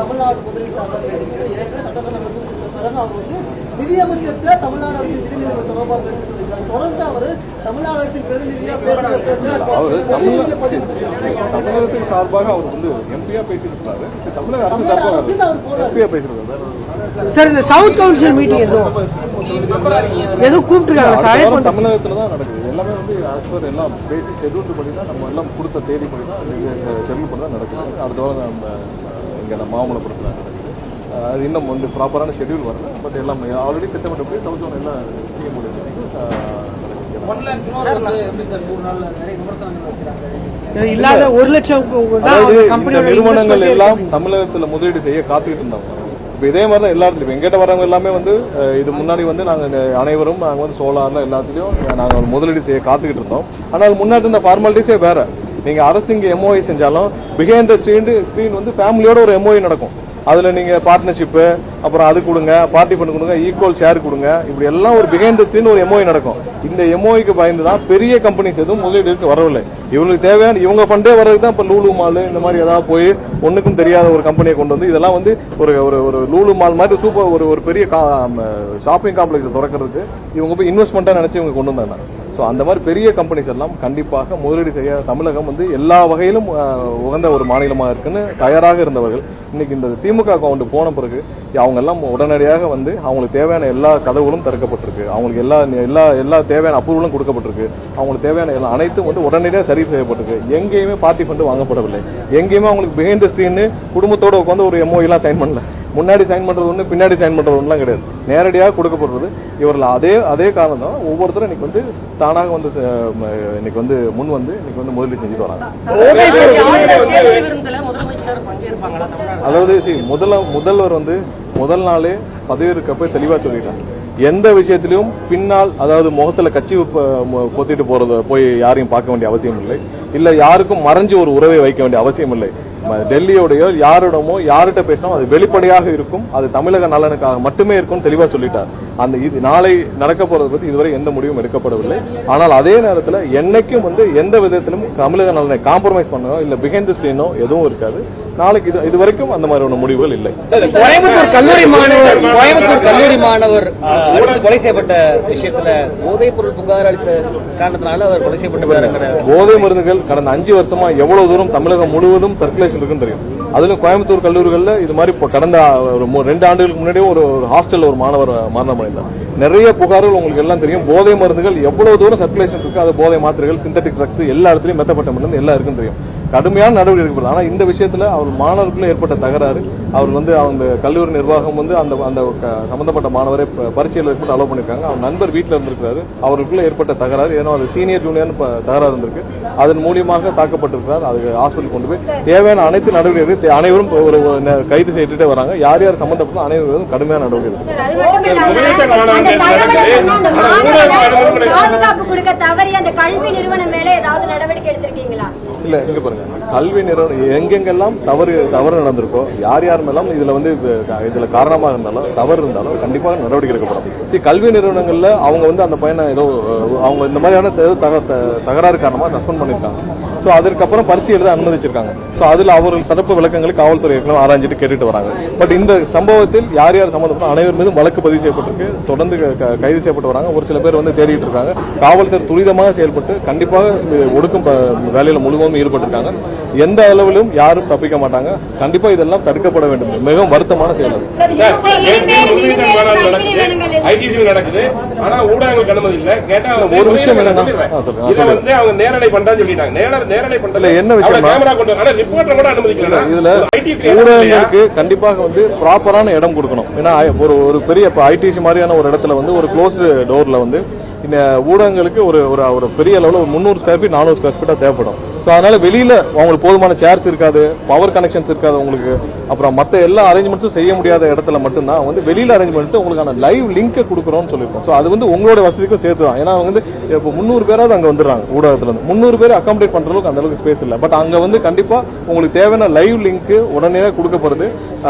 தமிழ்நாடு முதலீடு நிதியமைச்சர்கிட்ட தமிழ்நாடு அரசின் நிதி நிலைமை தொடர்பாக சொல்லியிருக்காரு. தொடர்ந்து அவர் தமிழ்நாடு அரசின் பிரதிநிதியாக தமிழகத்தின் சார்பாக அவர் வந்து எம்பியா பேசியிருக்காரு. தமிழக அரசு எம்பியா பேசியிருக்காரு. சார் இந்த சவுத் கவுன்சில் மீட்டிங் எதுவும் கூப்பிட்டுருக்காங்க சார்? தமிழகத்துல தான் நடக்குது. எல்லாமே வந்து ஆஸ்பர் எல்லாம் பேசி ஷெட்யூல் படி தான் நம்ம எல்லாம் கொடுத்த தேதி படி தான் ஷெட்யூல் படி தான் நடக்குது. அடுத்த வாரம் நம்ம இங்கே மாமல்லபுரத்தில் நடக்குது. அது இன்னும் வந்து ப்ராப்பரான ஷெட்யூல் வரல. பட் எல்லாம் ஆல்ரெடி திட்டமிட்டு போய் சவுத் ஜோன் எல்லாம் செய்ய முடியும். இல்லாத 1 லட்சம் நிறுவனங்கள் எல்லாம் தமிழகத்தில் முதலீடு செய்ய காத்துக்கிட்டு இருந்தாங்க. இப்போ இதே மாதிரி தான் எல்லாத்துலையும் எங்கிட்ட வரவங்க எல்லாமே வந்து இது முன்னாடி வந்து நாங்கள் அனைவரும் நாங்கள் வந்து சோலாரில் எல்லாத்துலேயும் நாங்கள் முதலீடு செய்ய காத்துக்கிட்டு இருந்தோம். ஆனால் முன்னாடி இந்த ஃபார்மாலிட்டிஸே வேற. நீங்கள் அரசு இங்கே எம்ஓஐ செஞ்சாலும் பிஹைண்ட் த ஸ்க்ரீன் வந்து ஃபேமிலியோட ஒரு எம்ஓஐ நடக்கும். அதில் நீங்கள் பார்ட்னர்ஷிப்பு அப்புறம் அது கொடுங்க, பார்ட்டி ஃபண்ட் கொடுங்க, ஈக்குவல் ஷேர் கொடுங்க, இப்படி எல்லாம் ஒரு பிஹைண்ட் த ஸ்க்ரீன் ஒரு எம்ஓஐ நடக்கும். இந்த எம்ஓஐக்கு பயந்து தான் பெரிய கம்பெனிஸ் எதுவும் முதலீடுக்கு வரவில்லை. இவங்களுக்கு தேவையான இவங்க ஃபண்டே வர்றதுக்கு தான் இப்போ லூலு மால் இந்த மாதிரி ஏதாவது போய் ஒன்றுக்கும் தெரியாத ஒரு கம்பெனியை கொண்டு வந்து இதெல்லாம் வந்து ஒரு ஒரு லூலு மால் மாதிரி சூப்பர் ஒரு பெரிய ஷாப்பிங் காம்ப்ளெக்ஸ் திறக்கிறதுக்கு இவங்க போய் இன்வெஸ்ட்மெண்ட்டாக நினச்சி இவங்க கொண்டு வந்தாங்க. ஸோ அந்த மாதிரி பெரிய கம்பெனிஸ் எல்லாம் கண்டிப்பாக முதலீடு செய்ய தமிழகம் வந்து எல்லா வகையிலும் உகந்த ஒரு மாநிலமாக இருக்குன்னு தயாராக இருந்தவர்கள் இன்னைக்கு இந்த திமுக அக்கௌண்ட் போன பிறகு அவங்க எல்லாம் உடனடியாக வந்து அவங்களுக்கு தேவையான எல்லா கதவுகளும் திறக்கப்பட்டிருக்கு. அவங்களுக்கு எல்லா தேவையான அப்ரூவலும் கொடுக்கப்பட்டிருக்கு. அவங்களுக்கு தேவையான எல்லா அனைத்தும் வந்து உடனடியாக சரி செய்யப்பட்டிருக்கு. எங்கேயுமே பார்ட்டி ஃபண்டு வாங்கப்படவில்லை. எங்கேயுமே அவங்களுக்கு பிஹைண்ட் த ஸ்க்ரீன் குடும்பத்தோட உட்காந்து ஒரு எம்ஓஎல்லாம் சைன் பண்ணல. முன்னாடி சைன் பண்றது ஒன்று, பின்னாடி சைன் பண்றது ஒன்றுலாம் கிடையாது. நேரடியாக கொடுக்கப்படுறது. இவர்கள் அதே காரணம் தான் ஒவ்வொருத்தரும் இன்னைக்கு வந்து தானாக வந்து இன்னைக்கு வந்து முன் வந்து இன்னைக்கு வந்து முதலீடு செஞ்சுட்டு வராங்க. அதாவது முதல்வர் வந்து முதல் நாளே பதவியேற்கப்ப தெளிவா சொல்லிட்டாங்க. எந்த விஷயத்திலும் பின்னால் அதாவது முகத்துல கட்சி பொத்திட்டு போய் யாரையும் பார்க்க வேண்டிய அவசியம் இல்லை. இல்ல யாருக்கும் மறைஞ்சு ஒரு உறவை வைக்க வேண்டிய அவசியம் இல்லை. டெல்லியோடையோ யாரிடமோ யார்கிட்ட பேசினோம் அது வெளிப்படையாக இருக்கும். அது தமிழக நலனுக்காக மட்டுமே இருக்கும் தெளிவா சொல்லிட்டார். அந்த இது நாளை நடக்க போறது பத்தி இதுவரை எந்த முடிவும் எடுக்கப்படவில்லை. ஆனால் அதே நேரத்தில் என்னைக்கும் வந்து எந்த விதத்திலும் தமிழக நலனை காம்ப்ரமைஸ் பண்ணோ இல்ல பிஹைண்ட் தி ஸ்கிரீனோ எதுவும் இருக்காது. நாளைக்கு இது வரைக்கும் அந்த மாதிரியான முடிவுகள் இல்லை. கோயம்புத்தூர் கல்லூரி மாணவர் கொலை செய்யப்பட்ட விஷயத்துல போதைப் பொருள் புகார் அளித்த காரணத்தினால அவர் கொலை செய்யப்பட்ட போதை மருந்துகள் கடந்த 5 வருஷமா எவ்வளவு தூரம் தமிழகம் முழுவதும் சர்க்குலேஷன் இருக்குன்னு தெரியும். அதுல கோயம்புத்தூர் கல்லூரிகள்ல இது மாதிரி கடந்த 2 ஆண்டுகளுக்கு முன்னாடியே ஒரு ஹாஸ்டல்ல ஒரு மாணவர் மரணம் அடைந்தார். நிறைய புகார்கள் உங்களுக்கு எல்லாம் தெரியும். போதை மருந்துகள் எவ்வளவு தூரம் சர்க்குலேஷன் இருக்கு. அது போதை மாத்திரைகள், சிந்தட்டிக் ட்ரக்ஸ் எல்லா இடத்துலயும் மெத்தப்பட்ட எல்லாம் இருக்குன்னு தெரியும். கடுமையான நடவடிக்கை எடுக்கப்படுது. ஆனா இந்த விஷயத்துல அவர் மாணவருக்குள்ள ஏற்பட்ட தகராறு, அவர் வந்து அவங்க கல்லூரி நிர்வாகம் வந்து அந்த சம்பந்தப்பட்ட மாணவரை பரீட்சை எழுத அலோவ் பண்ணிருக்காங்க. அவர் நண்பர் வீட்டில் இருந்திருக்காரு. அவருக்குள்ள ஏற்பட்ட தகராறு, ஏன்னா அது சீனியர் ஜூனியர் தகராறு இருந்திருக்கு. அதன் மூலியமாக தாக்கப்பட்டிருக்கிறார். அதுக்கு ஹாஸ்பிட்டல் கொண்டு போய் தேவையான அனைத்து நடவடிக்கை அனைவரும் ஒரு கைது செய்துட்டே வராங்க. யார் யார் சம்பந்தப்பட்ட அனைவரும் கடுமையான நடவடிக்கை. இல்ல இங்க பாருங்க, கல்வி நிறுவனம் எங்கெங்கெல்லாம் தவறு நடந்திருக்கோ யார் மேலும் இதுல காரணமாக இருந்தாலும் தவறு இருந்தாலும் கண்டிப்பாக நடவடிக்கை எடுக்கப்படும். கல்வி நிறுவனங்கள்ல அவங்க வந்து அந்த பையனை ஏதோ அவங்க இந்த மாதிரியான தகராறு காரணமா சஸ்பெண்ட் பண்ணிருக்காங்க. சோ அதற்கப்புறம் பரீட்சை எழுத அனுமதிச்சிருக்காங்க. சோ அதுல அவர்கள் தரப்பு விளக்கங்களை காவல்துறை ஆராய்ஞ்சிட்டு கேட்டுட்டு வராங்க. பட் இந்த சம்பவத்தில் யார் சம்பந்தப்பட்ட அனைவர் மீதும் வழக்கு பதிவு செய்யப்பட்டிருக்கு. தொடர்ந்து கைது செய்யப்பட்டு வராங்க. ஒரு சில பேர் வந்து தேடிட்டு இருக்காங்க. காவல்துறை துரிதமாக செயல்பட்டு கண்டிப்பாக ஒடுக்கும் வேலையில முழுவதும் ஈடுபட்டிருக்காங்க. எந்த அளவிலும் யாரும் தப்பிக்க மாட்டாங்க. கண்டிப்பா இதெல்லாம் தடுக்கப்பட வேண்டும். மிகவும் வருத்தமான செயல். ஒரு விஷயம் என்னன்னா என்ன விஷயம் இதுல ஊடகங்களுக்கு கண்டிப்பாக வந்து ப்ராப்பரான இடம் கொடுக்கணும். ஏன்னா ஒரு பெரிய ஐடிசி மாதிரியான ஒரு இடத்துல வந்து ஒரு க்ளோஸ்டு டோர்ல வந்து இந்த ஊடகங்களுக்கு ஒரு பெரிய அளவில் 300 ஸ்கொயர் ஃபீட் 400 ஸ்கொயர் ஃபீட்டா தேவைப்படும். ஸோ அதனால வெளியில அவங்களுக்கு போதுமான சேர்ஸ் இருக்காது, பவர் கனெக்ஷன்ஸ் இருக்காது உங்களுக்கு, அப்புறம் மற்ற எல்லா அரேஞ்ச்மெண்ட்ஸும் செய்ய முடியாத இடத்துல மட்டும்தான் வந்து வெளியில அரேஞ்ச் பண்ணிட்டு உங்களுக்கான லைவ் லிங்க் கொடுக்குறோம்னு சொல்லியிருக்கோம். ஸோ அது வந்து உங்களோட வசதிக்கும் சேர்த்து தான். ஏன்னா அவங்க வந்து இப்போ 300 பேராவது அங்கே வந்துடுறாங்க ஊடகத்துல இருந்து. 300 பேர் அகாமடேட் பண்ற அளவுக்கு அந்த அளவுக்கு ஸ்பேஸ் இல்லை. பட் அங்கே வந்து கண்டிப்பா உங்களுக்கு தேவையான லைவ் லிங்க் உடனே கொடுக்கப்படுது.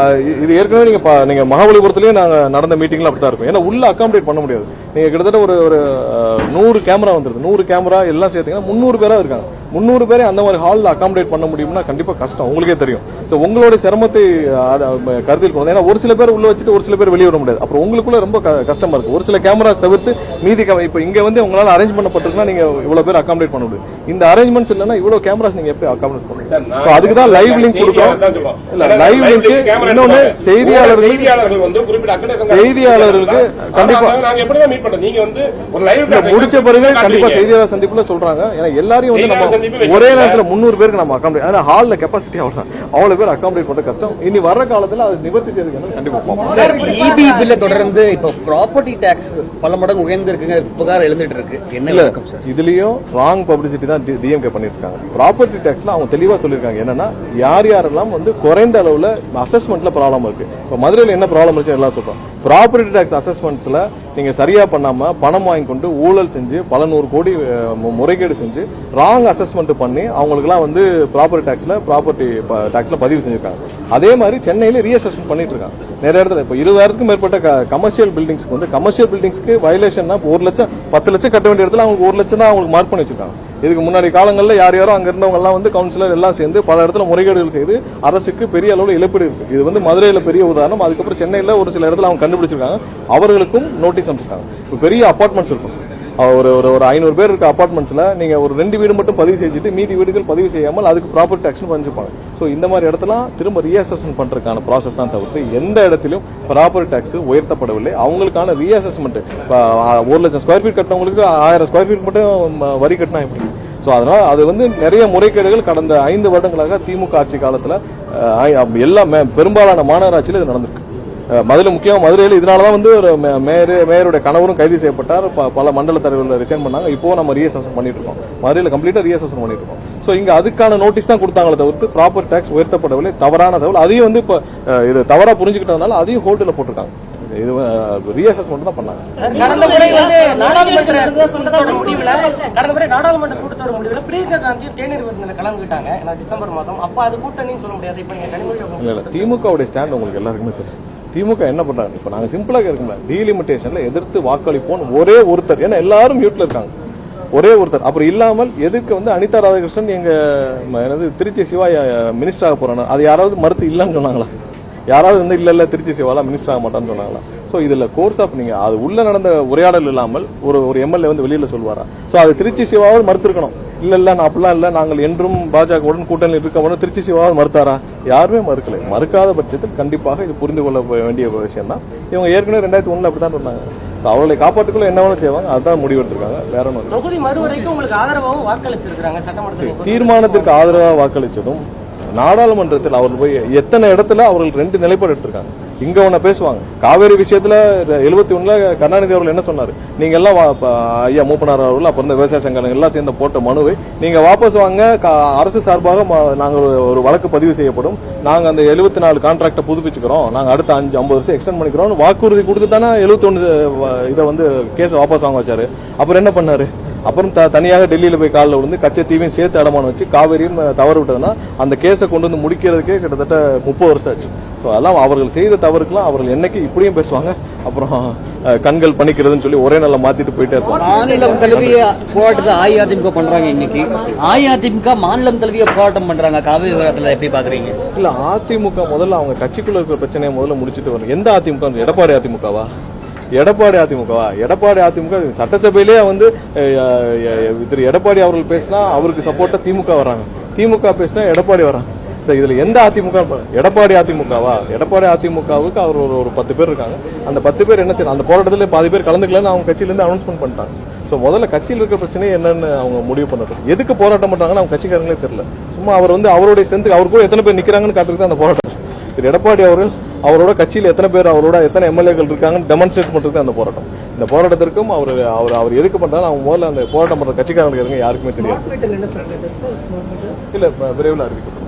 இது ஏற்கனவே நீங்க மகாபலிபுரத்துலயே நாங்க நடந்த மீட்டிங்ல அப்படிதான் இருக்கும். ஏன்னா உள்ள அகாமடேட் பண்ண முடியாது. நீங்க கிட்டத்தட்ட ஒரு 100 கேமரா வந்துருது. 100 கேமரா எல்லாம் சேர்த்தீங்கன்னா 300 பேரா இருக்காங்க. 300 பேரை அந்த மாதிரி ஹாலில் அகாமடேட் பண்ண முடியும்னா கண்டிப்பா கஷ்டம், உங்களுக்கே தெரியும். ஸோ உங்களோட சிரமத்தை கருத்தில் கொண்டு, ஏன்னா ஒரு சில பேர் உள்ள வச்சுட்டு ஒரு சில பேர் வெளியே விட முடியாது. அப்புறம் உங்களுக்குள்ள ரொம்ப கஷ்டமா இருக்கு. ஒரு சில கேமரா தவிர்த்து மீதி இப்போ இங்க வந்து உங்களால அரேஞ்ச் பண்ணப்பட்டிருக்குன்னா நீங்க இவ்வளவு பேர் அகாமடேட் பண்ண முடியும். இந்த அரேஞ்ச்மெண்ட்ஸ் இல்லைன்னா இவ்வளவு கேமராஸ் நீங்க எப்படி அகாமடேட் பண்ணுவீங்க? ஸோ அதுக்கு தான் லைவ் லிங்க் கொடுக்கும். இல்ல லைவ் லிங்க் இன்னொன்னு செய்தியாளர்களுக்கு கண்டிப்பா முடிச்ச பிறகு கண்டிப்பா செய்தியாளர் சந்திப்புல சொல்றாங்க. ஏன்னா எல்லாரையும் வந்து நம்ம ஒரே நேரத்தில் 300 பேருக்கு நம்ம அகாமடேட், ஏன்னா ஹால்ல கெப்பாசிட்டி அவ்வளவு பேர் அகாமடேட் பண்ற கஷ்டம். இனி வர்ற காலத்துல அது நிவர்த்தி செய்யறதுக்கு கண்டிப்பா இபி பில்ல தொடர்ந்து இப்போ ப்ராப்பர்ட்டி டாக்ஸ் பல மடங்கு உயர்ந்து இருக்குங்க, புகார் எழுந்துட்டு இருக்கு. என்ன விளக்கம் சார்? இதுலயும் ராங் பப்ளிசிட்டி தான் டிஎம்கே பண்ணிட்டு இருக்காங்க. ப்ராப்பர்ட்டி டாக்ஸ்ல அவங்க தெளிவா சொல்லிருக்காங்க என்னன்னா யார் யாரெல்லாம் வந்து குறைந்த அளவுல அசஸ்மெண்ட்ல ப்ராப்ளம் இருக்கு. இப்போ மதுரையில் என்ன ப்ராப்ளம் இருக்கு எல்லாம் சொல்றோம். ப்ராப்பர்ட்டி டாக்ஸ் அசஸ்மெண்ட்ஸ்ல நீங்க சரியா பண்ணாம பணம் வாங்கி கொண்டு ஊழல் செஞ்சு பல 100 கோடி முறைகேடு செஞ்சு ராங் அசஸ்மெண்ட் பண்ணி அவங்களுக்குலாம் வந்து ப்ராப்பர்ட்டி டாக்ஸ்ல பதிவு செஞ்சிருக்காங்க. அதே மாதிரி சென்னையில ரீஅசஸ்மெண்ட் பண்ணிட்டு இருக்காங்க நிறைய இடத்துல. இப்போ 20,000க்கும் மேற்பட்ட கமர்ஷியல் பில்டிங்ஸ்க்கு வந்து கமர்ஷியல் பில்டிங்ஸ்க்கு வயலேஷன்னா 1 லட்சம் 10 லட்சம் கட்ட வேண்டிய இடத்துல அவங்க 1 லட்சம் தான் அவங்களுக்கு மார்க் பண்ணி வச்சிருக்காங்க. இதுக்கு முன்னாடி காலங்களில் யாரோ அங்க இருந்தவங்க எல்லாம் வந்து கவுன்சிலர் எல்லாம் சேர்ந்து பல இடத்துல முறைகேடுகள் செய்து அரசுக்கு பெரிய அளவில் இழப்பீடு இருக்கு. இது வந்து மதுரையில் பெரிய உதாரணம். அதுக்கப்புறம் சென்னையில் ஒரு சில இடத்துல அவங்க கண்டுபிடிச்சிருக்காங்க. அவர்களுக்கும் நோட்டீஸ் அனுப்பிச்சிருக்காங்க. இப்போ பெரிய அபார்ட்மெண்ட்ஸ் இருக்கும், ஒரு 500 பேர் இருக்க அபார்ட்மெண்ட்ஸ்ல நீங்க ஒரு 2 வீடு மட்டும் பதிவு செஞ்சுட்டு மீதி வீடுகள் பதிவு செய்யாமல் அதுக்கு ப்ராப்பர்ட்டி டாக்ஸ் பண்ணிருப்பாங்க. ஸோ இந்த மாதிரி இடத்துல திரும்ப ரீஅசஸ்மெண்ட் பண்றதுக்கான ப்ராசஸ் தான் தவிர்த்து எந்த இடத்திலும் ப்ராப்பர்ட்டி டாக்ஸ் உயர்த்தப்படவில்லை. அவங்களுக்கான ரீஅசஸ்மெண்ட் 1 லட்சம் ஸ்கொயர் ஃபீட் கட்டினவங்களுக்கு 1000 ஸ்கொயர் ஃபீட் மட்டும் வரி கட்டினா எப்படி? ஸோ அதனால அது வந்து நிறைய முறைகேடுகள் கடந்த 5 வருடங்களாக திமுக ஆட்சி காலத்துல எல்லாமே பெரும்பாலான மாநகராட்சியில் இது நடந்திருக்கு. முக்கியமாக மதுரையில் இதனாலதான் வந்து ஒரு மேயருடைய கணவரும் கைது செய்யப்பட்டார். பல மண்டல தலைவர்கள் ரிசைன் பண்ணாங்க. இப்போ நம்ம ரீஅசஸ்மெண்ட் பண்ணிட்டு இருக்கோம். மதுரையில் கம்ப்ளீட்டா ரீஅசஸ்மெண்ட் பண்ணிட்டு இருக்கோம். ஸோ இங்க அதுக்கான நோட்டீஸ் தான் கொடுத்தாங்களே தவிர்த்து ப்ராப்பர்ட்டி டாக்ஸ் உயர்த்தப்படவில்லை. தவறான தகவல் அதையும் வந்து இப்போ இது தவறா புரிஞ்சுக்கிட்டதுனால அதையும் ஹோட்டலில் போட்டிருக்காங்க. இது ரீஅசஸ்மெண்ட் தான் பண்ணாங்க. கடந்த முறை நாடாளுமன்ற கூட்டத்தோட முடிவில் பிரியங்கா காந்தி தேநீர் விருந்தில் கலந்துக்கிட்டாங்க டிசம்பர் மாதம். அப்ப அது கூட்டணின்னு சொல்ல முடியாது. இப்ப நீங்க கனிமொழி இல்ல திமுகவுடைய ஸ்டாண்ட் உங்களுக்கு எல்லாருக்குமே தெரியும். திமுக என்ன பண்றாங்க? இப்ப நாங்க சிம்பிளா கேட்கல, டீலிமிட்டேஷன்ல எதிர்த்து வாக்களிப்போம் ஒரே ஒருத்தர், ஏன்னா எல்லாரும் மியூட்ல இருக்காங்க, ஒரே ஒருத்தர். அப்புறம் இல்லாமல் எதிர்க்க வந்து அனிதா ராதாகிருஷ்ணன் எங்க திருச்சி சிவா மினிஸ்டர் ஆக போறாங்க, அது யாராவது மறுத்து இல்லைன்னு சொன்னாங்களா? யாராவது வந்து இல்ல திருச்சி சிவாலா மினிஸ்டர் ஆக மாட்டான்னு சொன்னாங்களா? ஸோ இதுல கோர்ஸ் ஆஃப் நீங்க அது உள்ள நடந்த உரையாடல் இல்லாமல் ஒரு எம்எல்ஏ வந்து வெளியில சொல்வாரா? ஸோ அது திருச்சி சிவாவது மறுத்திருக்கணும். இல்ல நான் அப்படிலாம் இல்ல, நாங்கள் என்றும் பாஜகவுடன் கூட்டணியில் இருக்க திருச்சி சிவாவது மறுத்தாரா? யாருமே மறுக்கலை. மறுக்காத பட்சத்தில் கண்டிப்பாக இது புரிந்து கொள்ள வேண்டிய விஷயம் தான். இவங்க ஏற்கனவே 2001 அப்படித்தான் இருந்தாங்க. ஸோ அவர்களை காப்பாற்றுக்குள்ள என்ன வேணும் செய்வாங்க, அதுதான் முடிவெடுத்திருக்காங்க. வேற ஒன்றும் தொகுதி மறுவரைக்கும் உங்களுக்கு ஆதரவாகவும் வாக்களிச்சிருக்காங்க. சட்டமன்ற தீர்மானத்திற்கு ஆதரவாக வாக்களிச்சதும் நாடாளுமன்றத்தில் அவர்கள் போய் எத்தனை இடத்துல அவர்கள் 2 நிலைப்பாடு எடுத்திருக்காங்க. இங்க ஒண்ணு பேசுவாங்க. காவேரி விஷயத்துல 71ல கருணாநிதி அவர்கள் என்ன சொன்னாரு? நீங்க எல்லாம் ஐயா மூப்பனார் அவர்கள் அப்புறம் இந்த விவசாய சங்கங்கள் எல்லாம் சேர்ந்து போட்ட மனுவை நீங்க வாபஸ் வாங்க, அரசு சார்பாக நாங்க ஒரு வழக்கு பதிவு செய்யப்படும், நாங்க அந்த 74 கான்ட்ராக்டை புதுப்பிச்சுக்கிறோம், நாங்க அடுத்த 50 வருஷம் எக்ஸ்டெண்ட் பண்ணிக்கிறோம் வாக்குறுதி கொடுத்து தானே 71 இதை வந்து கேஸ் வாபஸ் வாங்க வச்சாரு. அப்புறம் என்ன பண்ணாரு? அப்புறம் தனியாக டெல்லியில போய் காலில் விழுந்து கச்சத்தீவையும் சேர்த்து அடமானம் வச்சு காவேரியும் தவறு விட்டதுன்னா அந்த கேஸை கொண்டு வந்து முடிக்கிறதுக்கே கிட்டத்தட்ட 30 வருஷம் ஆச்சு. ஸோ அதெல்லாம் அவர்கள் செய்த தவறுக்கெல்லாம் அவர்கள் என்னைக்கு இப்படியும் பேசுவாங்க, அப்புறம் கண்கள் பணிக்கிறதுன்னு சொல்லி ஒரே நாளில் மாத்திட்டு போயிட்டே இருப்பாங்க. மாநிலம் தழுவிய போராட்டத்தை அஇஅதிமுக பண்றாங்க. இன்னைக்கு அஇஅதிமுக மாநிலம் தழுவிய போராட்டம் பண்றாங்க. காவிரி விவகாரத்தில் எப்படி பாக்குறீங்க? இல்ல அதிமுக முதல்ல அவங்க கட்சிக்குள்ள இருக்கிற பிரச்சனையை முதல்ல முடிச்சுட்டு வரும். எந்த அதிமுக? எடப்பாடி அதிமுகவா? எடப்பாடி அதிமுக சட்டசபையிலே வந்து திரு எடப்பாடி அவர்கள் பேசினா அவருக்கு சப்போர்ட்டா திமுக வராங்க, திமுக பேசினா எடப்பாடி வராங்க. இதுல எந்த அதிமுக? எடப்பாடி அதிமுகவா? எடப்பாடி அதிமுகவுக்கு அவர் ஒரு 10 பேர் இருக்காங்க. அந்த 10 பேர் என்ன செய்யணும்? அந்த போராட்டத்தில் பாதி பேர் கலந்துக்கலன்னு அவங்க கட்சியில இருந்து அனௌன்ஸ்மெண்ட் பண்ணிட்டாங்க. ஸோ முதல்ல கட்சியில் இருக்கிற பிரச்சனை என்னன்னு அவங்க முடிவு பண்ணட்டும். எதுக்கு போராட்டம் பண்றாங்கன்னு அவங்க கட்சிக்காரங்களே தெரியல. சும்மா அவர் வந்து அவருடைய ஸ்ட்ரென்த் அவர் கூட எத்தனை பேர் நிக்கிறாங்கன்னு காட்டுறது அந்த போராட்டம். திரு எடப்பாடி அவர்கள் அவரோட கட்சியில் எத்தனை பேர், அவரோட எத்தனை எம்எல்ஏக்கள் இருக்காங்கன்னு டெமான்ஸ்ட்ரேட் பண்ணுறது அந்த போராட்டம். இந்த போராட்டத்திற்கும் அவர் எதுக்கு பண்றாரு, அவங்க முதல்ல அந்த போராட்டம் பண்ற கட்சிக்காரங்க யாருக்குமே தெரியாது. இல்ல விரைவில் அறிவிக்கப்படும்.